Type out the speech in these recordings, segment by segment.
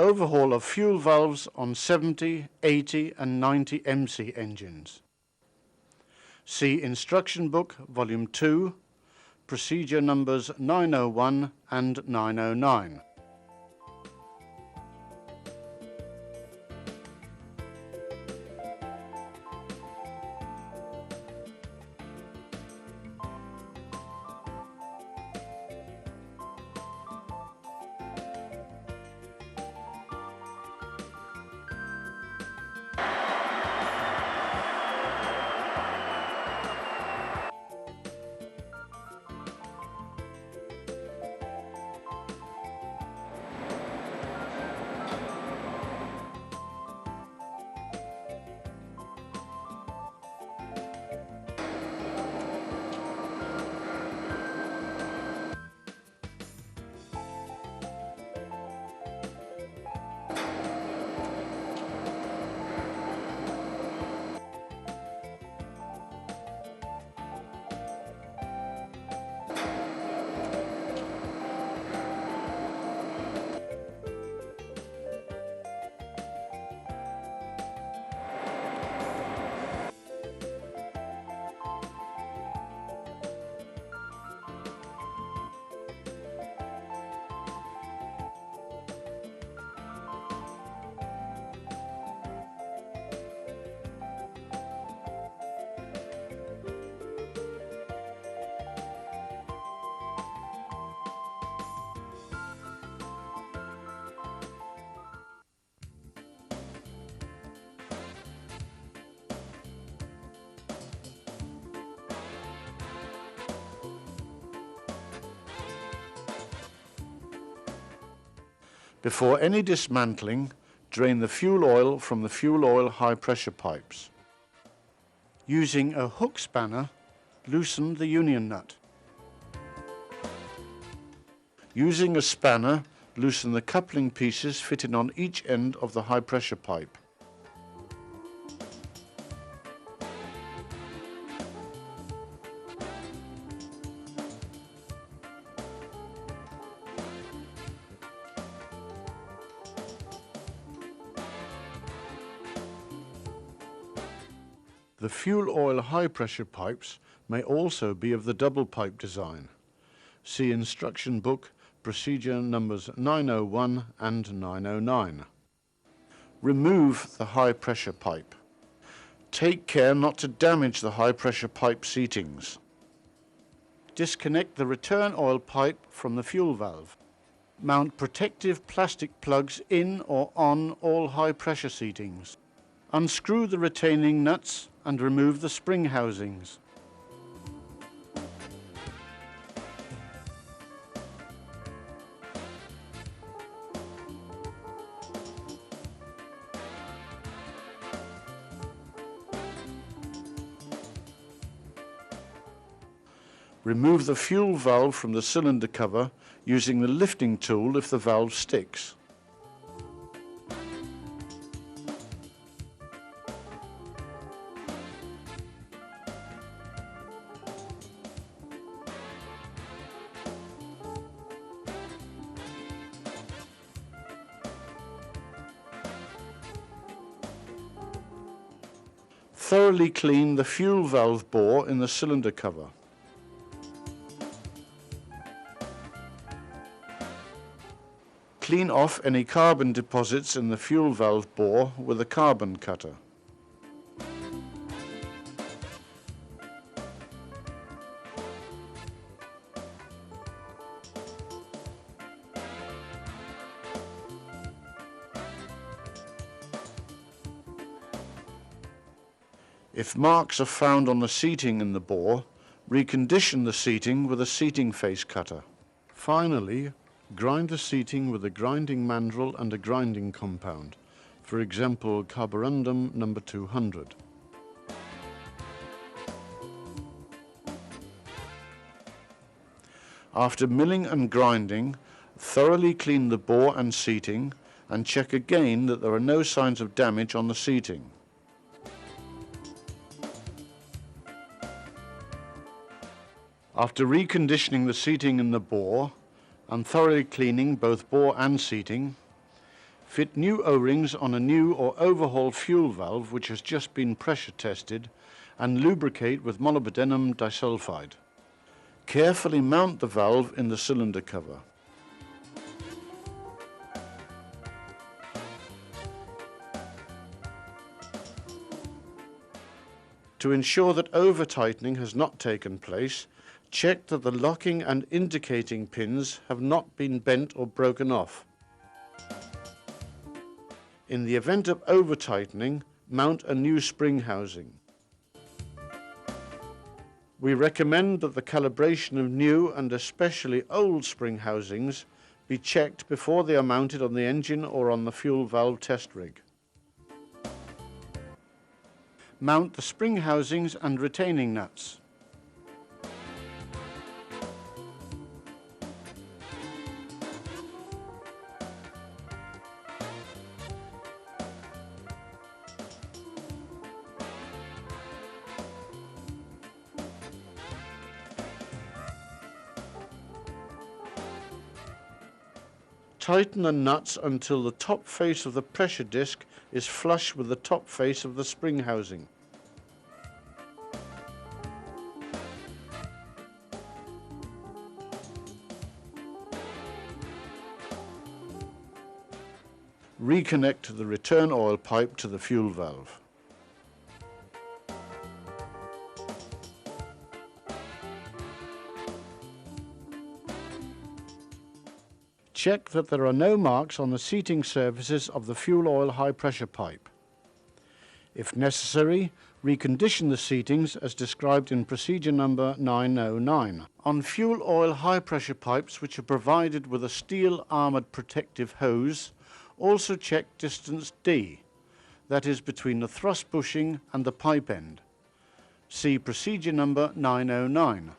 overhaul of fuel valves on 70, 80 and 90 MC engines. See Instruction Book, Volume 2, Procedure numbers 901 and 909. Before any dismantling, drain the fuel oil from the fuel oil high pressure pipes. Using a hook spanner, loosen the union nut. Using a spanner, loosen the coupling pieces fitted on each end of the high pressure pipe. The fuel oil high pressure pipes may also be of the double pipe design. See Instruction Book, Procedure numbers 901 and 909. Remove the high pressure pipe. Take care not to damage the high pressure pipe seatings. Disconnect the return oil pipe from the fuel valve. Mount protective plastic plugs in or on all high pressure seatings. Unscrew the retaining nuts and remove the spring housings. Remove the fuel valve from the cylinder cover using the lifting tool if the valve sticks. Thoroughly clean the fuel valve bore in the cylinder cover. Clean off any carbon deposits in the fuel valve bore with a carbon cutter. If marks are found on the seating in the bore, recondition the seating with a seating face cutter. Finally, grind the seating with a grinding mandrel and a grinding compound, for example carborundum number 200. After milling and grinding, thoroughly clean the bore and seating and check again that there are no signs of damage on the seating. After reconditioning the seating in the bore and thoroughly cleaning both bore and seating, Fit new O-rings on a new or overhaul fuel valve which has just been pressure tested and lubricate with molybdenum disulfide. Carefully mount the valve in the cylinder cover. To ensure that over-tightening has not taken place, check that the locking and indicating pins have not been bent or broken off. In the event of over-tightening, mount a new spring housing. We recommend that the calibration of new and especially old spring housings be checked before they are mounted on the engine or on the fuel valve test rig. Mount the spring housings and retaining nuts. Tighten the nuts until the top face of the pressure disc is flush with the top face of the spring housing. Reconnect the return oil pipe to the fuel valve. Check that there are no marks on the seating surfaces of the fuel oil high pressure pipe. If necessary, recondition the seatings as described in procedure number 909. On fuel oil high pressure pipes which are provided with a steel armoured protective hose, also check distance D, that is between the thrust bushing and the pipe end. See procedure number 909.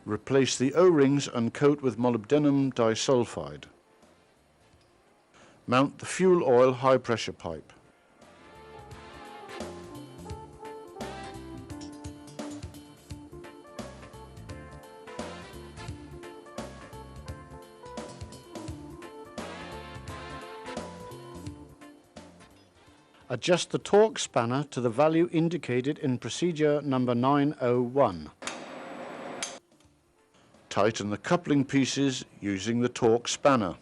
Replace the O-rings and coat with molybdenum disulfide. Mount the fuel oil high pressure pipe. Adjust the torque spanner to the value indicated in procedure number 901. Tighten the coupling pieces using the torque spanner.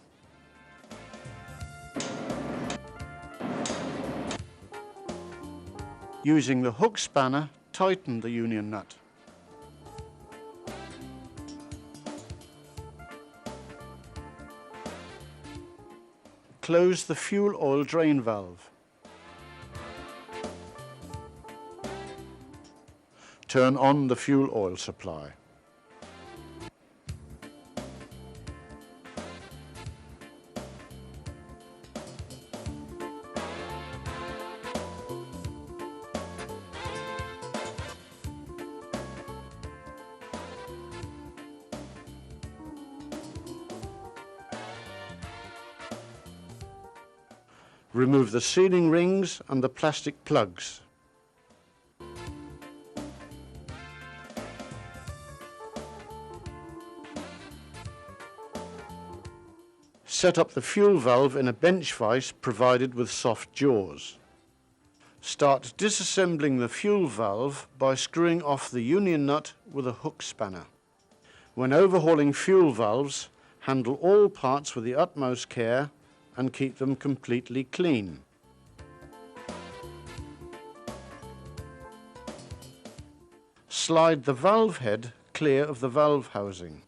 Using the hook spanner, tighten the union nut. Close the fuel oil drain valve. Turn on the fuel oil supply. Remove the sealing rings and the plastic plugs. Set up the fuel valve in a bench vise provided with soft jaws. Start disassembling the fuel valve by screwing off the union nut with a hook spanner. When overhauling fuel valves, handle all parts with the utmost care and keep them completely clean. Slide the valve head clear of the valve housing.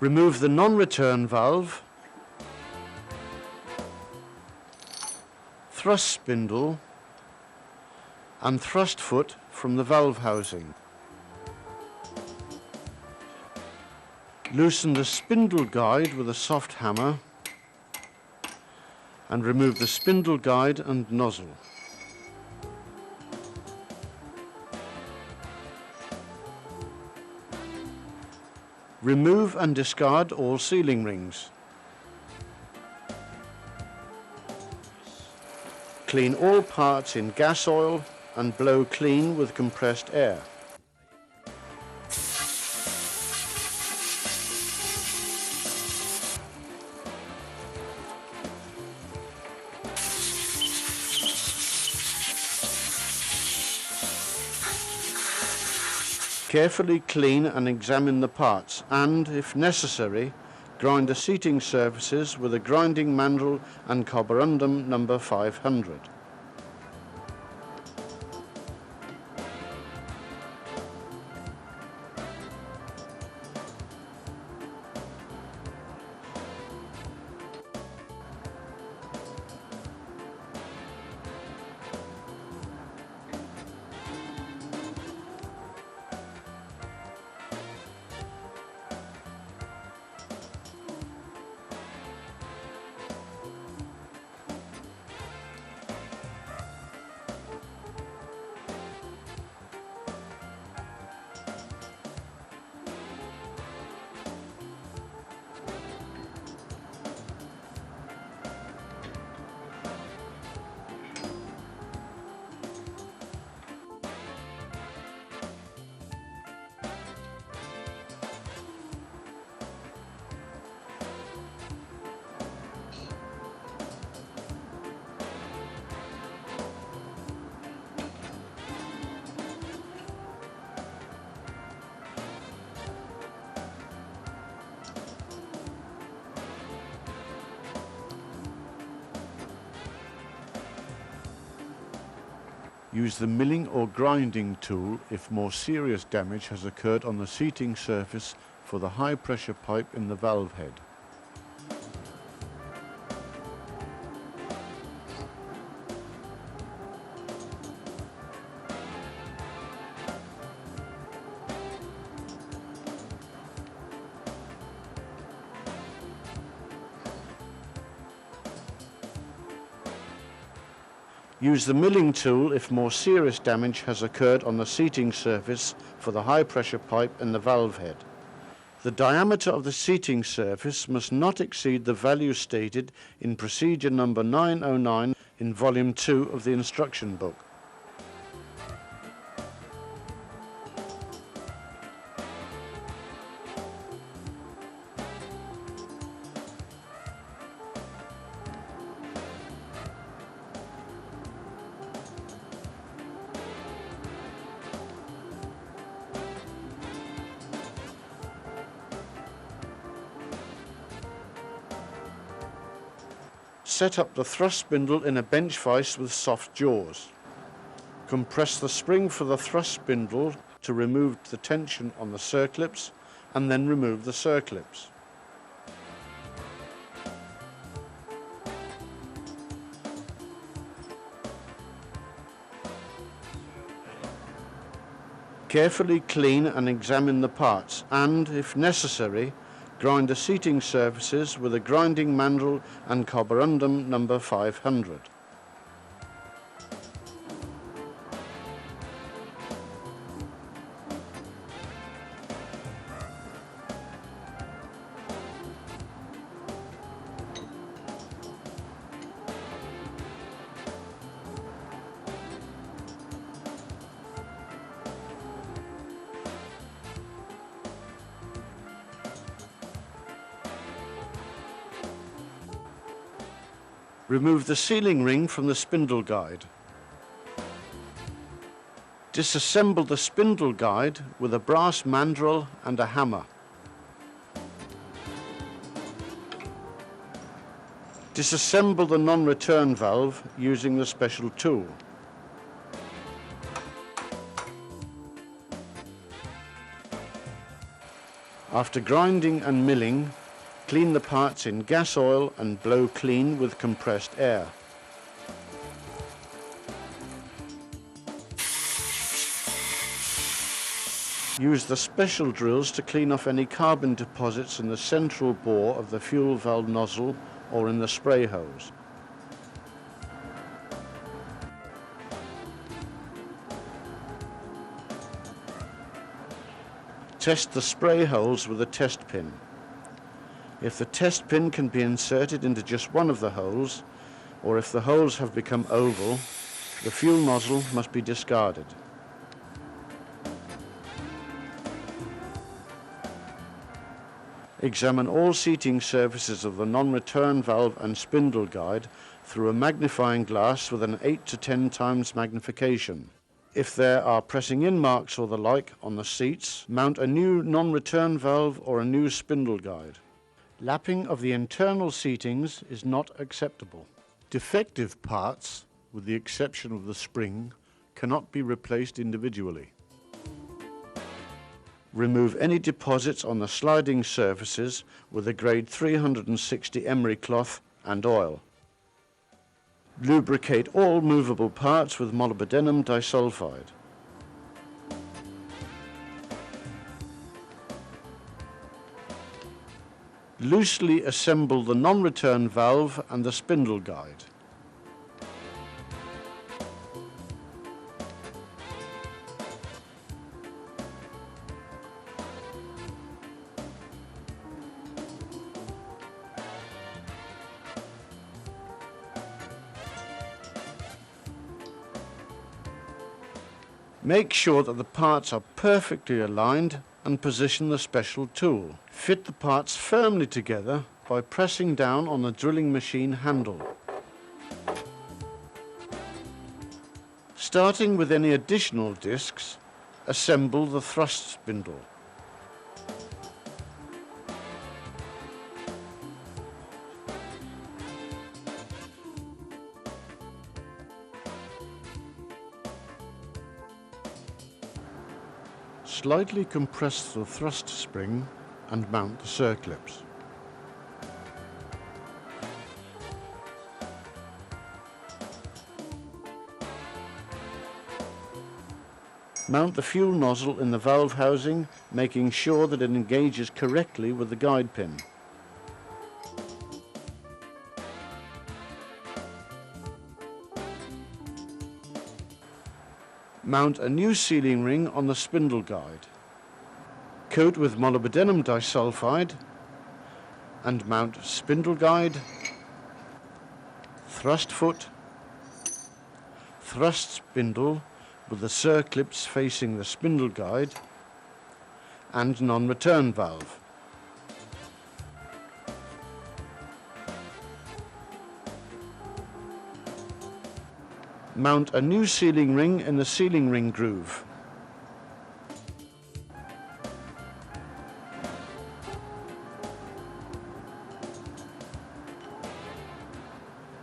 Remove the non-return valve, thrust spindle and thrust foot from the valve housing. Loosen the spindle guide with a soft hammer and remove the spindle guide and nozzle. Remove and discard all sealing rings. Clean all parts in gas oil and blow clean with compressed air. Carefully clean and examine the parts and, if necessary, grind the seating surfaces with a grinding mandrel and carborundum number 500. Use the milling or grinding tool if more serious damage has occurred on the seating surface for the high pressure pipe in the valve head. Use the milling tool if more serious damage has occurred on the seating surface for the high pressure pipe in the valve head. The diameter of the seating surface must not exceed the value stated in procedure number 909 in volume 2 of the instruction book. Set up the thrust spindle in a bench vise with soft jaws. Compress the spring for the thrust spindle to remove the tension on the circlips and then remove the circlips. Carefully clean and examine the parts and, if necessary, grind the seating surfaces with a grinding mandrel and carborundum number 500. Remove the sealing ring from the spindle guide. Disassemble the spindle guide with a brass mandrel and a hammer. Disassemble the non-return valve using the special tool. After grinding and milling, clean the parts in gas oil and blow clean with compressed air. Use the special drills to clean off any carbon deposits in the central bore of the fuel valve nozzle or in the spray hose. Test the spray holes with a test pin. If the test pin can be inserted into just one of the holes, or if the holes have become oval, the fuel nozzle must be discarded. Examine all seating surfaces of the non-return valve and spindle guide through a magnifying glass with an 8 to 10 times magnification. If there are pressing in marks or the like on the seats, mount a new non-return valve or a new spindle guide. Lapping of the internal seatings is not acceptable. Defective parts, with the exception of the spring, cannot be replaced individually. Remove any deposits on the sliding surfaces with a grade 360 emery cloth and oil. Lubricate all movable parts with molybdenum disulfide. Loosely assemble the non-return valve and the spindle guide. Make sure that the parts are perfectly aligned and position the special tool. Fit the parts firmly together by pressing down on the drilling machine handle. Starting with any additional discs, assemble the thrust spindle. Slightly compress the thrust spring and mount the circlips. Mount the fuel nozzle in the valve housing, making sure that it engages correctly with the guide pin. Mount a new sealing ring on the spindle guide. Coat with molybdenum disulfide and mount spindle guide, thrust foot, thrust spindle with the circlips facing the spindle guide and non-return valve. Mount a new sealing ring in the sealing ring groove.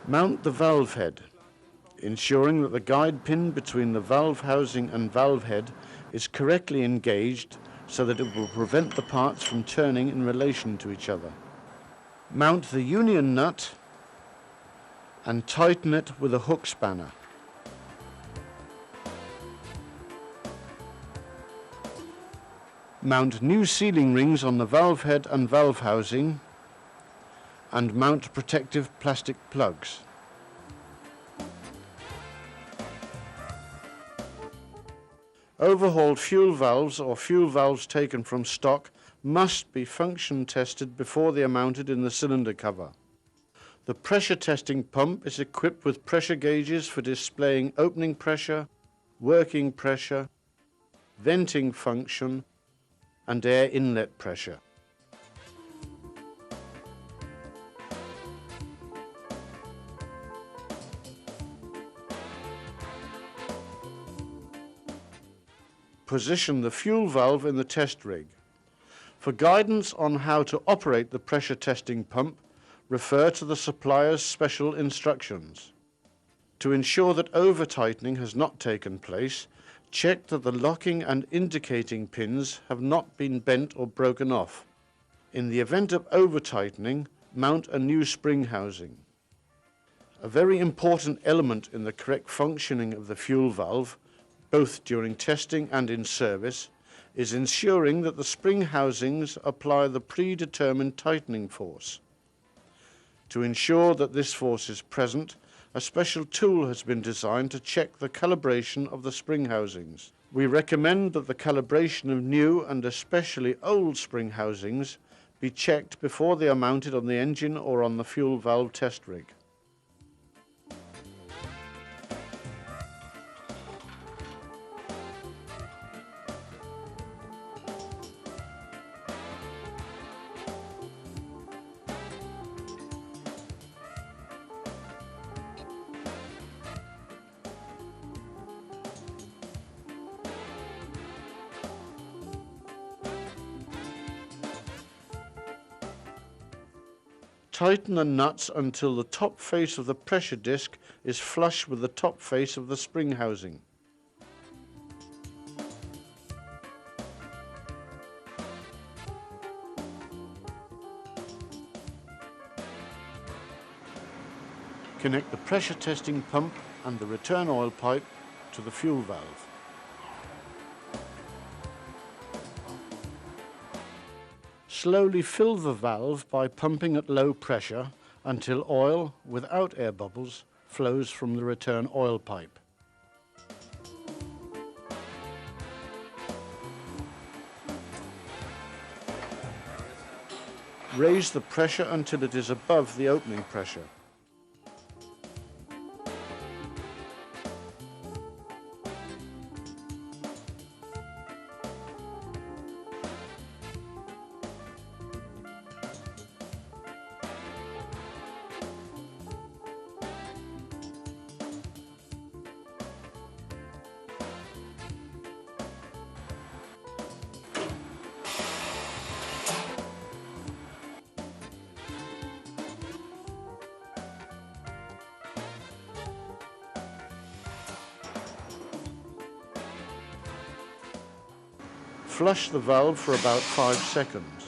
Mount the valve head, ensuring that the guide pin between the valve housing and valve head is correctly engaged so that it will prevent the parts from turning in relation to each other. Mount the union nut and tighten it with a hook spanner. Mount new sealing rings on the valve head and valve housing and mount protective plastic plugs. Overhauled fuel valves or fuel valves taken from stock must be function tested before they are mounted in the cylinder cover. The pressure testing pump is equipped with pressure gauges for displaying opening pressure, working pressure, venting function, and air inlet pressure. Position the fuel valve in the test rig. For guidance on how to operate the pressure testing pump, refer to the supplier's special instructions. To ensure that over-tightening has not taken place, check that the locking and indicating pins have not been bent or broken off. In the event of over-tightening, mount a new spring housing. A very important element in the correct functioning of the fuel valve, both during testing and in service, is ensuring that the spring housings apply the predetermined tightening force. To ensure that this force is present, a special tool has been designed to check the calibration of the spring housings. We recommend that the calibration of new and especially old spring housings be checked before they are mounted on the engine or on the fuel valve test rig. Tighten the nuts until the top face of the pressure disc is flush with the top face of the spring housing. Connect the pressure testing pump and the return oil pipe to the fuel valve. Slowly fill the valve by pumping at low pressure until oil, without air bubbles, flows from the return oil pipe. Raise the pressure until it is above the opening pressure. Flush the valve for about 5 seconds.